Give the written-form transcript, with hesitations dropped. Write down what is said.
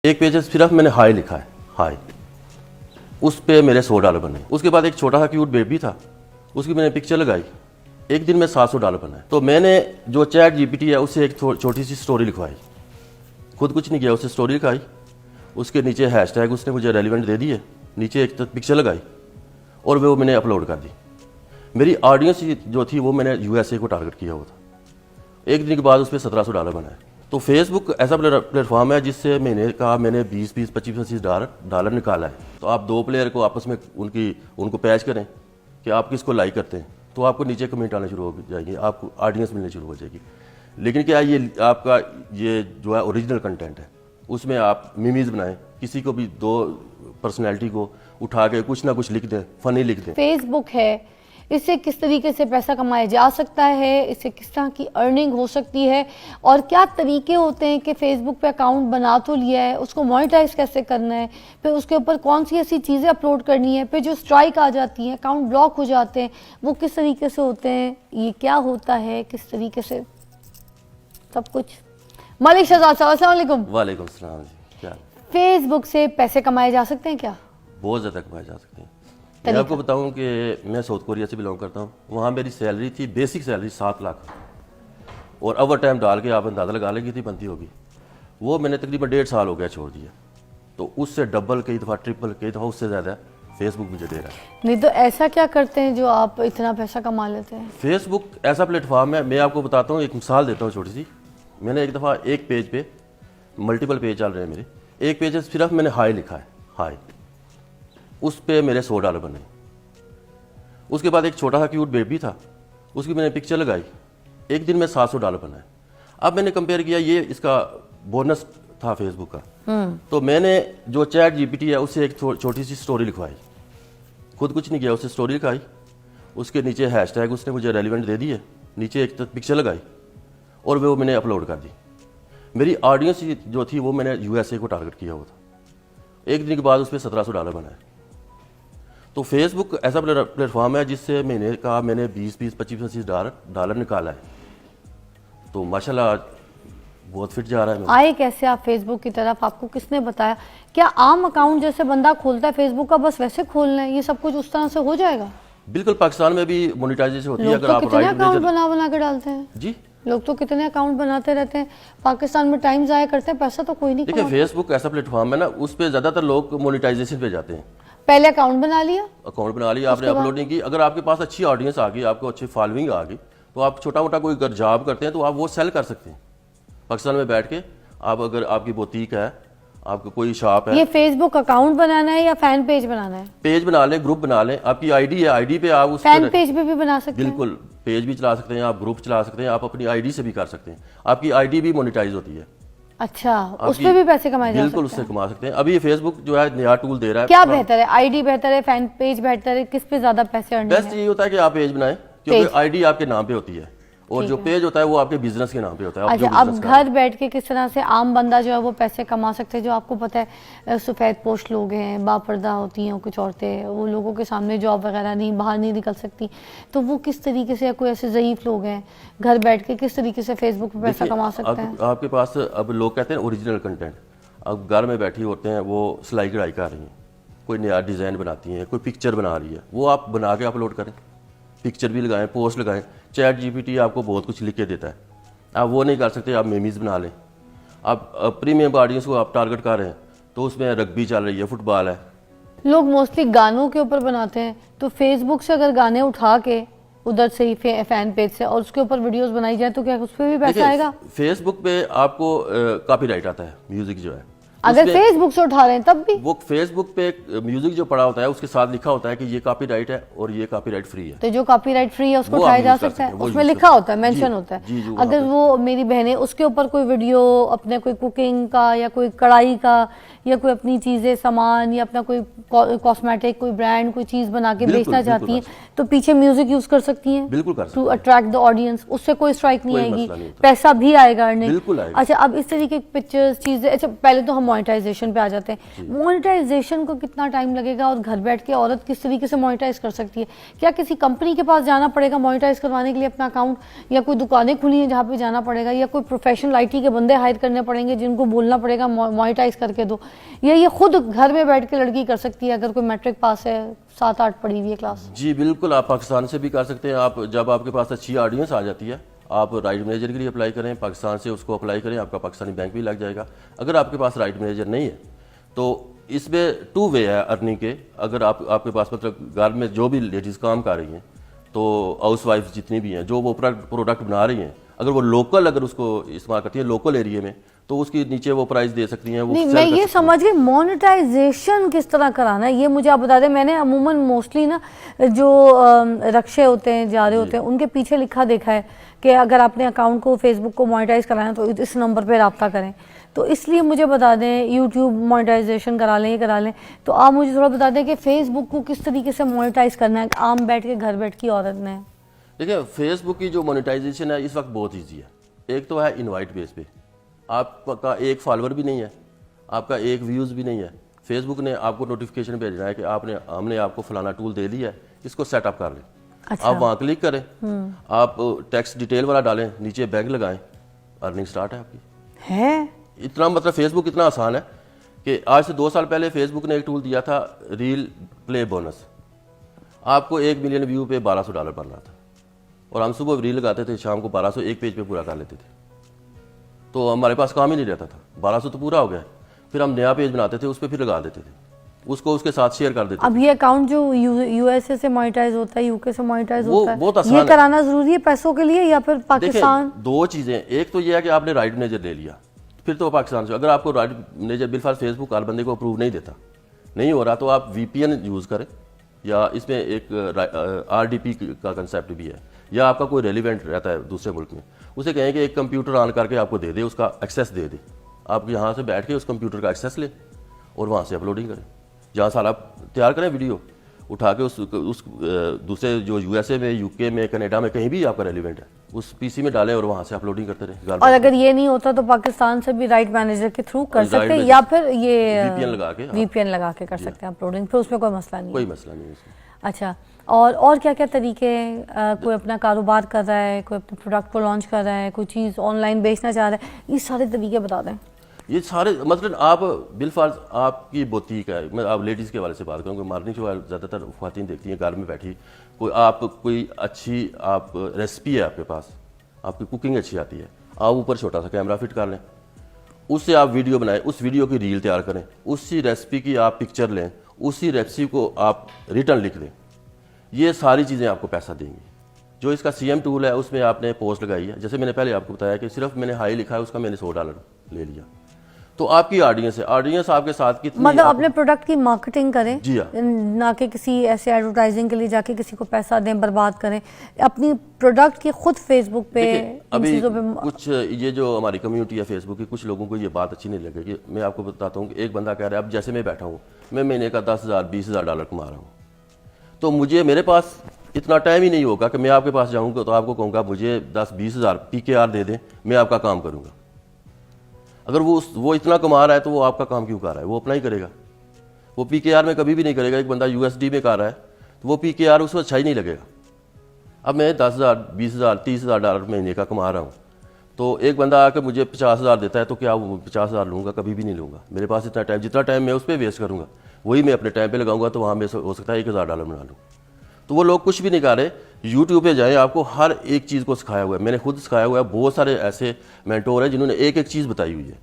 एक पेज सिर्फ मैंने हाई लिखा है, हाई, उस पे मेरे $100 बने। उसके बाद एक छोटा सा क्यूट बेबी था, उसकी मैंने पिक्चर लगाई, एक दिन में $700 बनाए। तो मैंने जो चैट जीपीटी है उससे एक छोटी सी स्टोरी लिखवाई, खुद कुछ नहीं किया, उससे स्टोरी लिखाई, उसके नीचे हैशटैग उसने मुझे रेलिवेंट दे दिए, नीचे एक पिक्चर लगाई और वो मैंने अपलोड कर दी। मेरी ऑडियंस जो थी वो मैंने यूएसए को टारगेट किया हुआ था। एक दिन के बाद उस पर $1700 बनाए। तो फेसबुक ऐसा प्लेटफॉर्म है जिससे महीने का मैंने 20-20, 25-25 डॉलर निकाला है। तो आप दो प्लेयर को आपस में उनको पैच करें कि आप किसको लाइक करते हैं, तो आपको नीचे कमेंट आने शुरू हो जाएंगे, आपको ऑडियंस मिलने शुरू हो जाएगी। लेकिन क्या ये आपका ये जो है ओरिजिनल कंटेंट है, उसमें आप मीमीज बनाएं, किसी को भी दो पर्सनैलिटी को उठा के कुछ ना कुछ लिख दें, फनी लिख दें। फेसबुक है, इससे किस तरीके से पैसा कमाया जा सकता है, इससे किस तरह की अर्निंग हो सकती है और क्या तरीके होते हैं कि फेसबुक पे अकाउंट बना तो लिया है, उसको मोनेटाइज कैसे करना है, फिर उसके ऊपर कौन सी ऐसी चीज़ें अपलोड करनी है, फिर जो स्ट्राइक आ जाती हैं, अकाउंट ब्लॉक हो जाते हैं, वो किस तरीके से होते हैं, ये क्या होता है, किस तरीके से सब कुछ। मलिक शहजाद साहब, अस्सलाम वालेकुम। वालेकुम सलाम जी, क्या? फेसबुक से पैसे कमाए जा सकते हैं क्या? बहुत ज़्यादा कमाए जा सकते हैं। मैं आपको बताऊं कि मैं साउथ कोरिया से बिलोंग करता हूं, वहाँ मेरी सैलरी थी, बेसिक सैलरी 7 लाख, और ओवर टाइम डाल के आप अंदाज़ा लगा लेंगे कितनी बनती होगी। वो मैंने तकरीबन 1.5 साल हो गया छोड़ दिया। तो उससे डबल, कई दफ़ा ट्रिपल, कई दफ़ा उससे ज़्यादा फेसबुक मुझे दे रहा है। नहीं तो ऐसा क्या करते हैं जो आप इतना पैसा कमा लेते हैं? फेसबुक ऐसा प्लेटफॉर्म है, मैं आपको बताता हूँ, एक मिसाल देता हूँ छोटी सी। मैंने एक दफ़ा एक पेज पे, मल्टीपल पेज चल रहे हैं मेरे, एक पेज सिर्फ मैंने हाई लिखा है, हाई, उस पे मेरे $100 बने। उसके बाद एक छोटा सा क्यूट बेबी था, उसकी मैंने पिक्चर लगाई, एक दिन में $700 बनाए। अब मैंने कंपेयर किया, ये इसका बोनस था फेसबुक का। तो मैंने जो चैट जीपीटी है उससे एक छोटी सी स्टोरी लिखवाई, खुद कुछ नहीं किया, उससे स्टोरी लिखाई, उसके नीचे हैशटैग उसने मुझे रेलिवेंट दे दिए, नीचे एक पिक्चर लगाई और वो मैंने अपलोड कर दी। मेरी ऑडियंस जो थी वो मैंने यूएसए को टारगेट किया हुआ था। एक दिन के बाद उस पर $1700 बनाए। तो फेसबुक ऐसा प्लेटफॉर्म है जिससे महीने का मैंने 20-20, 25-25 डॉलर निकाला है। तो माशाल्लाह बहुत फिट जा रहा है। आए कैसे आप फेसबुक की तरफ, आपको किसने बताया? क्या आम अकाउंट जैसे बंदा खोलता है फेसबुक का बस वैसे खोलना है, ये सब कुछ उस तरह से हो जाएगा? बिल्कुल, पाकिस्तान में भी मोनेटाइजेशन होती है। अगर आप कितने अकाउंट बना के डालते हैं जी, लोग तो कितने अकाउंट बनाते रहते हैं, पाकिस्तान में टाइम जाया करते हैं, पैसा तो कोई नहीं। देखिए फेसबुक ऐसा प्लेटफॉर्म है ना, उस पर ज्यादातर लोग मोनेटाइजेशन पे जाते हैं। पहले अकाउंट बना लिया, आपने अपलोडिंग की, अगर आपके पास अच्छी ऑडियंस आ गई, आपको अच्छी फॉलोइंग आ गई, तो आप छोटा मोटा कोई अगर जॉब करते हैं तो आप वो सेल कर सकते हैं पाकिस्तान में बैठ के। आप अगर आपकी बुटीक है, आपको कोई शॉप है। ये फेसबुक अकाउंट बनाना है या फैन पेज बनाना है? पेज बना लें, ग्रुप बना लें, आपकी आईडी है, आईडी पे आप उस फैन पेज पे भी बना सकते हैं। बिल्कुल, पेज भी चला सकते हैं आप, ग्रुप चला सकते हैं आप, अपनी आईडी से भी कर सकते हैं। आपकी आईडी भी मोनेटाइज होती है। अच्छा, उस पे भी पैसे कमाए जा सकते हैं? बिल्कुल, उससे कमा सकते हैं। अभी ये फेसबुक जो है नया टूल दे रहा है। क्या बेहतर है, आईडी बेहतर है, फैन पेज बेहतर है, किस पे ज्यादा पैसे अर्निंग है? बेस्ट ये होता है कि आप पेज बनाएं, क्योंकि आईडी आपके नाम पे होती है और जो पेज होता है वो आपके बिजनेस के नाम पे होता है। अच्छा, अब घर बैठ के किस तरह से आम बंदा जो है वो पैसे कमा सकते हैं? जो आपको पता है सफेद पोश लोग हैं, बापर्दा होती हैं कुछ औरतें, वो लोगों के सामने जॉब वगैरह नहीं, बाहर नहीं निकल सकती, तो वो किस तरीके से, कोई ऐसे ज़ईफ लोग हैं घर बैठ के किस तरीके से फेसबुक पे पैसा कमा सकते हैं? आपके पास अब लोग कहते हैं ओरिजिनल कंटेंट। अब घर में बैठी होते हैं, वो सिलाई कढ़ाई कर रही हैं, कोई नया डिज़ाइन बनाती हैं, कोई पिक्चर बना रही है, वो आप बना के अपलोड करें, पिक्चर भी लगाएं, पोस्ट लगाएं। चैट जीपीटी आपको बहुत कुछ लिख के देता है, आप वो नहीं कर सकते, आप मीमीज बना लें। आप प्रीमियम ऑडियंस को आप टारगेट कर रहे हैं, तो उसमें रग्बी चल रही है, फुटबॉल है। लोग मोस्टली गानों के ऊपर बनाते हैं, तो फेसबुक से अगर गाने उठा के उधर से ही फैन पेज से और उसके ऊपर वीडियोस बनाई जाए तो क्या उस पर भी पैसा आएगा? फेसबुक पे आपको कॉपीराइट आता है, म्यूजिक जो है, अगर फेसबुक से उठा रहे हैं तब भी वो फेसबुक पे म्यूजिक जो पड़ा होता है उसके साथ लिखा होता है कि ये कॉपीराइट है और ये कॉपीराइट फ्री है। तो जो कॉपीराइट फ्री है उसको उठाया जा सकता है, उसमें लिखा होता है, मेंशन होता है। अगर वो मेरी बहनें उसके ऊपर कोई वीडियो अपने कोई कुकिंग का या कोई कढ़ाई का या कोई अपनी चीज़ें, सामान या अपना कोई कॉस्मेटिक, कोई ब्रांड, कोई चीज़ बना के बिल्कुल, बेचना बिल्कुल चाहती हैं तो पीछे म्यूजिक यूज कर सकती हैं बिल्कुल कर सकते टू हैं। अट्रैक्ट द ऑडियंस, उससे कोई स्ट्राइक नहीं कोई आएगी, मसला नहीं होता। पैसा भी आएगा अर्निंग। बिल्कुल आएगा। अच्छा, अब इस तरीके की पिक्चर्स, चीज़ें, अच्छा पहले तो हम मोनेटाइजेशन पे आ जाते हैं। मोनेटाइजेशन को कितना टाइम लगेगा और घर बैठ के औरत किस तरीके से मोनेटाइज कर सकती है? क्या किसी कंपनी के पास जाना पड़ेगा मोनेटाइज करवाने के लिए अपना अकाउंट, या कोई दुकानें खुली हैं जहाँ पे जाना पड़ेगा, या कोई प्रोफेशनल IT के बंदे हायर करने पड़ेंगे जिनको बोलना पड़ेगा मोनेटाइज करके दो, या ये खुद घर में बैठ के लड़की कर सकती है अगर कोई मैट्रिक पास है, 7-8 पढ़ी हुई है क्लास? जी बिल्कुल, आप पाकिस्तान से भी कर सकते हैं। आप जब आपके पास अच्छी ऑडियंस आ जाती है, आप राइट मैनेजर के लिए अप्लाई करें, पाकिस्तान से उसको अप्लाई करें, आपका पाकिस्तानी बैंक भी लग जाएगा। अगर आपके पास राइट मैनेजर नहीं है तो इसमें 2 वे है अर्निंग के। अगर आपके पास मतलब घर में जो भी लेडीज़ काम कर रही हैं, तो हाउस वाइफ जितनी भी हैं, जो वो प्रोडक्ट बना रही हैं, अगर वो लोकल अगर उसको इस्तेमाल करती है लोकल एरिया में, तो उसकी नीचे वो प्राइस दे सकती हैं। वो नहीं, sell मैं कर ये सकती हैं। समझ गई मोनेटाइजेशन किस तरह कराना है, ये मुझे आप बता दें। मैंने अमूमन मोस्टली ना जो रक्शे होते हैं, जा रहे होते हैं, उनके पीछे लिखा देखा है कि अगर आपने अकाउंट को फेसबुक को मोनेटाइज कराना है तो इस नंबर पे रब्ता करें। तो इसलिए मुझे बता दें, यूट्यूब मोनेटाइजेशन करा लें, ये करा लें, तो आप मुझे थोड़ा बता दें कि फेसबुक को किस तरीके से मोनेटाइज करना है आम बैठ के घर बैठ की औरत ने। देखिए, फेसबुक की जो मोनेटाइजेशन है इस वक्त बहुत ईजी है। एक तो है इनवाइट बेस पे, आपका एक फॉलोअर भी नहीं है, आपका एक व्यूज़ भी नहीं है, फेसबुक ने आपको नोटिफिकेशन भेजना है कि हमने आपको फलाना टूल दे दिया है, इसको सेटअप कर लें। अच्छा। आप वहाँ क्लिक करें, आप टैक्स डिटेल वाला डालें, नीचे बैंक लगाएं, अर्निंग स्टार्ट है आपकी। है इतना मतलब फेसबुक इतना आसान है कि आज से 2 साल पहले फेसबुक ने एक टूल दिया था, रील प्ले बोनस। आपको 1 मिलियन व्यू पे $1200 बनना था, और हम सुबह रील लगाते थे, शाम को 1200 एक पेज पे पूरा कर लेते थे। तो हमारे पास काम ही नहीं रहता था, 1200 तो पूरा हो गया। फिर हम नया पेज बनाते थे, उस पर फिर लगा देते थे, उसको उसके साथ शेयर कर देते थे। अब ये अकाउंट जो USA से मोनेटाइज होता है, UK से मोनेटाइज वो होता है, बहुत आसान ये है। कराना जरूरी है पैसों के लिए, या फिर देखिए, पाकिस्तान? 2 चीज़ें, एक तो ये है कि आपने राइट मैनेजर ले लिया, फिर तो पाकिस्तान से। अगर आपको राइट मैनेजर बिलफार फेसबुक हर बंदे को अप्रूव नहीं देता, नहीं हो रहा, तो आप VPN यूज़ करें, या इसमें एक RDP का कंसेप्ट भी है, या आपका कोई रेलिवेंट रहता है दूसरे मुल्क में, उसे कहें कि एक कंप्यूटर ऑन करके आपको दे दे, उसका एक्सेस दे दे, आप यहाँ से बैठ के उस कंप्यूटर का एक्सेस लें और वहाँ से अपलोडिंग करें। जहाँ सारा तैयार करें वीडियो, उठा के उस दूसरे जो USA में, UK में, कनाडा में, कहीं भी आपका रेलिवेंट है, उस PC में डालें और वहाँ से अपलोडिंग करते रहें। और अगर ये नहीं होता तो पाकिस्तान से भी राइट मैनेजर के थ्रू कर राइट सकते हैं, मैनेजर, या फिर ये VPN लगा के, हाँ। VPN लगा के कर सकते हैं अपलोडिंग, फिर उसमें कोई मसला नहीं है। कोई मसला नहीं है इसमें। अच्छा, और क्या क्या तरीके हैं? कोई अपना कारोबार कर रहा है, कोई अपने प्रोडक्ट को लॉन्च कर रहा है, कोई चीज़ ऑनलाइन बेचना चाह रहा है, ये सारे तरीके बता दें। ये सारे मतलब आप बिलफर्ज आपकी बुटीक है, मैं आप लेडीज़ के वाले से बात करूँ, मॉर्निंग शो ज़्यादातर ख्वातीन देखती हैं घर में बैठी, कोई अच्छी आप रेसिपी है आपके पास, आपकी कुकिंग अच्छी आती है, आप ऊपर छोटा सा कैमरा फिट कर लें, उससे आप वीडियो बनाएं, उस वीडियो की रील तैयार करें, उसी रेसिपी की आप पिक्चर लें, उसी रेसिपी को आप रिटर्न लिख दें, ये सारी चीज़ें आपको पैसा देंगी। जो इसका CM टूल है उसमें आपने पोस्ट लगाई है, जैसे मैंने पहले आपको बताया कि सिर्फ मैंने हाई लिखा है, उसका मैंने $100 ले लिया, तो आपकी ऑडियंस है, ऑडियंस आपके साथ कितनी, मतलब अपने प्रोडक्ट की मार्केटिंग करें, जी हाँ, ना कि किसी ऐसे एडवर्टाइजिंग के लिए जाके किसी को पैसा दें, बर्बाद करें अपनी प्रोडक्ट की खुद फेसबुक पे, इन अभी चीज़ों पे। कुछ ये जो हमारी कम्युनिटी है फेसबुक की, कुछ लोगों को ये बात अच्छी नहीं लगेगी। मैं आपको बताता हूँ कि एक बंदा कह रहा है, अब जैसे मैं बैठा हूँ, मैं महीने का $10,000-20,000 कमा रहा हूँ, तो मेरे पास इतना टाइम ही नहीं होगा कि मैं आपके पास जाऊँगा तो आपको कहूँगा मुझे 10-20,000 PKR दे दें, मैं आपका काम करूँगा। अगर वो इतना कमा रहा है तो वो आपका काम क्यों कर रहा है? वो अपना ही करेगा, वो PKR में कभी भी नहीं करेगा। एक बंदा USD में कर रहा है तो वो PKR उसको अच्छा ही नहीं लगेगा। अब मैं 10,000, 20,000, $30,000 महीने का कमा रहा हूँ, तो एक बंदा आकर मुझे 50,000 देता है, तो क्या वो 50,000 लूँगा? कभी भी नहीं लूँगा। मेरे पास इतना टाइम, जितना टाइम मैं उस पर वेस्ट करूँगा वही मैं अपने टाइम पे लगाऊंगा, तो वहाँ में हो सकता है $1,000 बना लूँ। तो वो लोग कुछ भी नहीं कर रहे। यूट्यूब पे जाएं, आपको हर एक चीज़ को सिखाया हुआ है, मैंने खुद सिखाया हुआ है। बहुत सारे ऐसे मेंटोर हैं जिन्होंने एक एक चीज़ बताई हुई है।